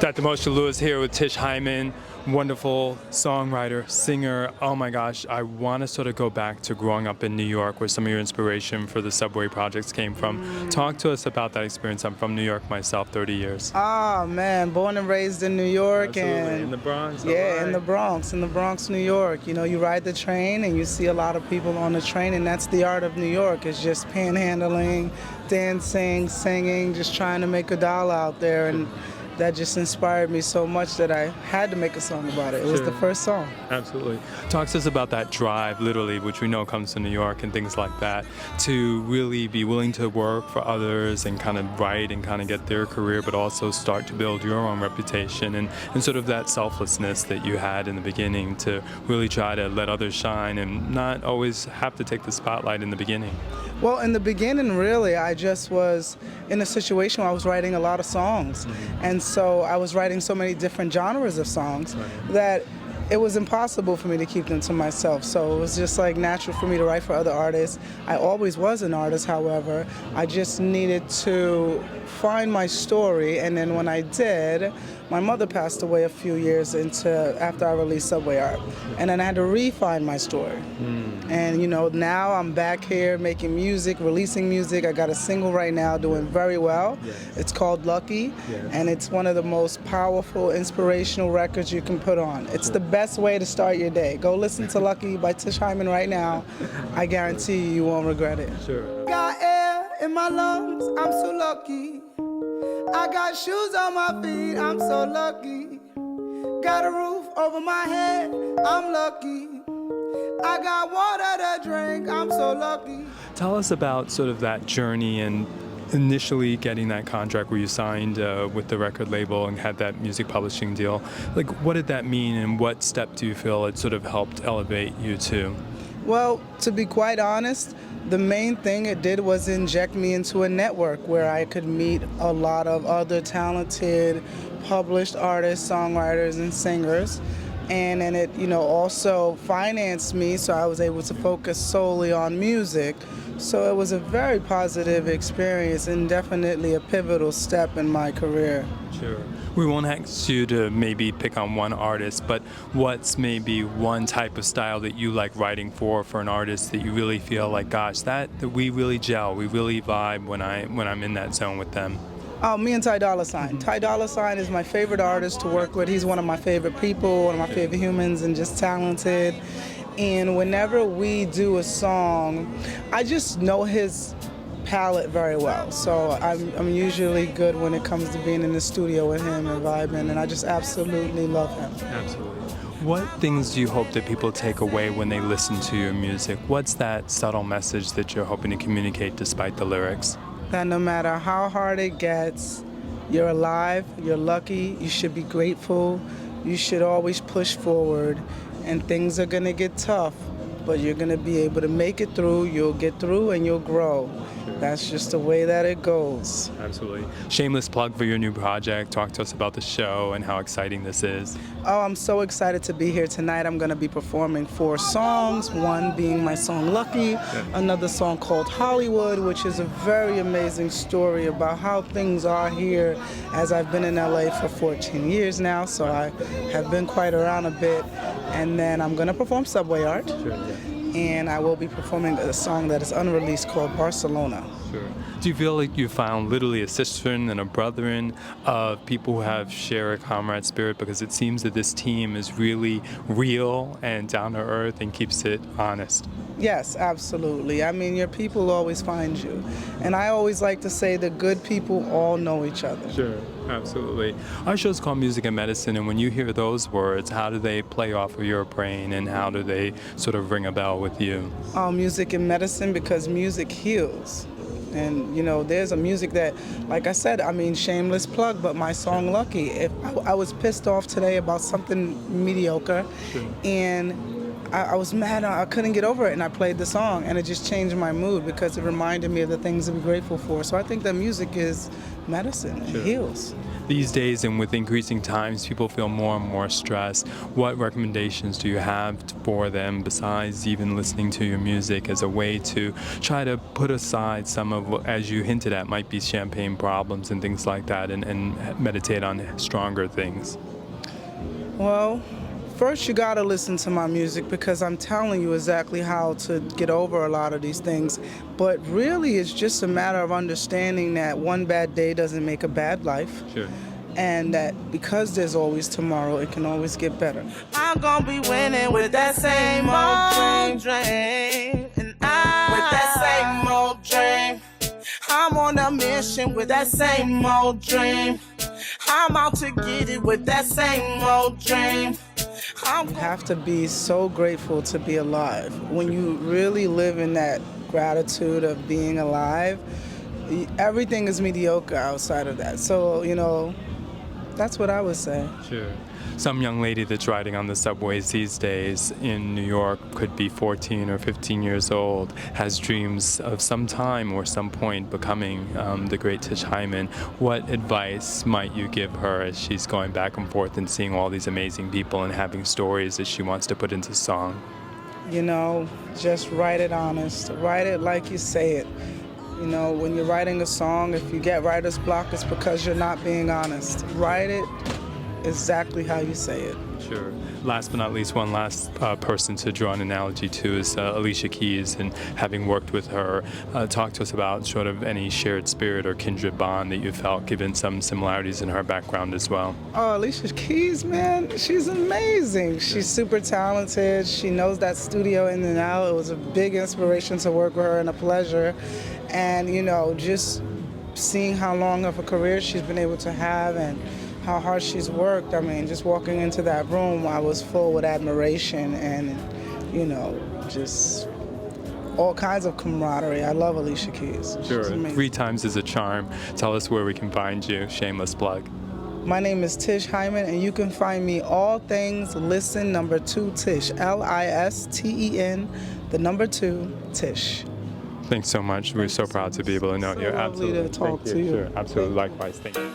Dr. Moshe Lewis here with Tish Hyman, wonderful songwriter, singer. Oh my gosh, I want to sort of go back to growing up in New York where some of your inspiration for the Subway projects came from. Talk to us about that experience. I'm from New York myself, 30 years. Ah, man, born and raised in New York. Absolutely. And In the Bronx? yeah, Right. in the Bronx, New York. You know, you ride the train and you see a lot of people on the train, and that's the art of New York. It's just panhandling, dancing, singing, just trying to make a dollar out there. And that just inspired me so much that I had to make a song about it. It was the first song. Absolutely. Talk to us about that drive, literally, which we know comes to New York and things like that, to really be willing to work for others and kind of write and kind of get their career, but also start to build your own reputation and sort of that selflessness that you had in the beginning to really try to let others shine and not always have to take the spotlight in the beginning. Well, in the beginning, really, I just was in a situation where I was writing a lot of songs. And so I was writing so many different genres of songs that it was impossible for me to keep them to myself. So it was just like natural for me to write for other artists. I always was an artist, however. I just needed to find my story, and then when I did, my mother passed away a few years after I released Subway Art. And then I had to re-find my story. And you know, now I'm back here making music, releasing music. I got a single right now doing very well. It's called Lucky, and it's one of the most powerful, inspirational records you can put on. It's the best way to start your day. Go listen to Lucky by Tish Hyman right now. I guarantee you won't regret it. Sure. Got air in my lungs, I'm so lucky. I got shoes on my feet, I'm so lucky. Got a roof over my head, I'm lucky. I got water to drink, I'm so lucky. Tell us about sort of that journey and initially getting that contract where you signed with the record label and had that music publishing deal. Like, what did that mean, and what step do you feel it sort of helped elevate you to? Well, to be quite honest, the main thing it did was inject me into a network where I could meet a lot of other talented, published artists, songwriters, and singers. And then it, you know, also financed me, so I was able to focus solely on music. So it was a very positive experience and definitely a pivotal step in my career. Sure. We won't ask you to maybe pick on one artist, but what's maybe one type of style that you like writing for an artist that you really feel like, gosh, that we really gel, we really vibe when I'm in that zone with them? Oh, me and Dolla Sign. Dolla Sign is my favorite artist to work with. He's one of my favorite people, one of my favorite humans, and just talented. And whenever we do a song, I just know his palette very well. So I'm usually good when it comes to being in the studio with him and vibing, and I just absolutely love him. Absolutely. What things do you hope that people take away when they listen to your music? What's that subtle message that you're hoping to communicate despite the lyrics? That no matter how hard it gets, you're alive, you're lucky, you should be grateful, you should always push forward, and things are gonna get tough, but you're gonna be able to make it through, you'll get through, and you'll grow. That's just the way that it goes. Absolutely. Shameless plug for your new project. Talk to us about the show and how exciting this is. Oh, I'm so excited to be here tonight. I'm going to be performing 4 songs, one being my song Lucky, another song called Hollywood, which is a very amazing story about how things are here, as I've been in LA for 14 years now, so I have been quite around a bit. And then I'm going to perform Subway Art. And I will be performing a song that is unreleased called Barcelona. Sure. Do you feel like you found literally a sisterin and a brotherin of people who have share a comrade spirit? Because it seems that this team is really real and down to earth and keeps it honest. Yes, absolutely. I mean, your people always find you. And I always like to say the good people all know each other. Sure, absolutely. Our show's called Music and Medicine, and when you hear those words, how do they play off of your brain, and how do they sort of ring a bell with you? Music and medicine, because music heals. And, you know, there's a music that, like I said, I mean, shameless plug, but my song Lucky, if I was pissed off today about something mediocre, and I was mad. I couldn't get over it, and I played the song, and it just changed my mood because it reminded me of the things to be grateful for. So I think that music is medicine. It heals. These days and with increasing times, people feel more and more stressed. What recommendations do you have for them besides even listening to your music as a way to try to put aside some of what, as you hinted at, might be champagne problems and things like that, and meditate on stronger things? Well, first you gotta listen to my music because I'm telling you exactly how to get over a lot of these things. But really, it's just a matter of understanding that one bad day doesn't make a bad life. Sure. And that because there's always tomorrow, it can always get better. I'm gonna be winning with that same old dream. And with that same old dream. I'm on a mission with that same old dream. I'm out to get it with that same old dream. You have to be so grateful to be alive. When you really live in that gratitude of being alive, everything is mediocre outside of that. So, you know, that's what I would say. Sure. Some young lady that's riding on the subways these days in New York could be 14 or 15 years old, has dreams of some time or some point becoming the great Tish Hyman. What advice might you give her as she's going back and forth and seeing all these amazing people and having stories that she wants to put into song? You know, just write it honest. Write it like you say it. You know, when you're writing a song, if you get writer's block, it's because you're not being honest. Write it exactly how you say it. Sure. Last but not least, one last person to draw an analogy to is Alicia Keys, and having worked with her, talk to us about sort of any shared spirit or kindred bond that you felt, given some similarities in her background as well. Oh, Alicia Keys, man, she's amazing. She's super talented. She knows that studio in and out. It was a big inspiration to work with her and a pleasure. And, you know, just seeing how long of a career she's been able to have and how hard she's worked. I mean, just walking into that room, I was full with admiration and, you know, just all kinds of camaraderie. I love Alicia Keys. Sure. 3 times is a charm. Tell us where we can find you. Shameless plug. My name is Tish Hyman, and you can find me all things Listen #2 Tish. LISTEN, the number 2 Tish. Thanks so much. We're so proud to be able to know you. Lovely Absolutely. to talk Thank to you. Sure. Absolutely. Likewise. Thank you.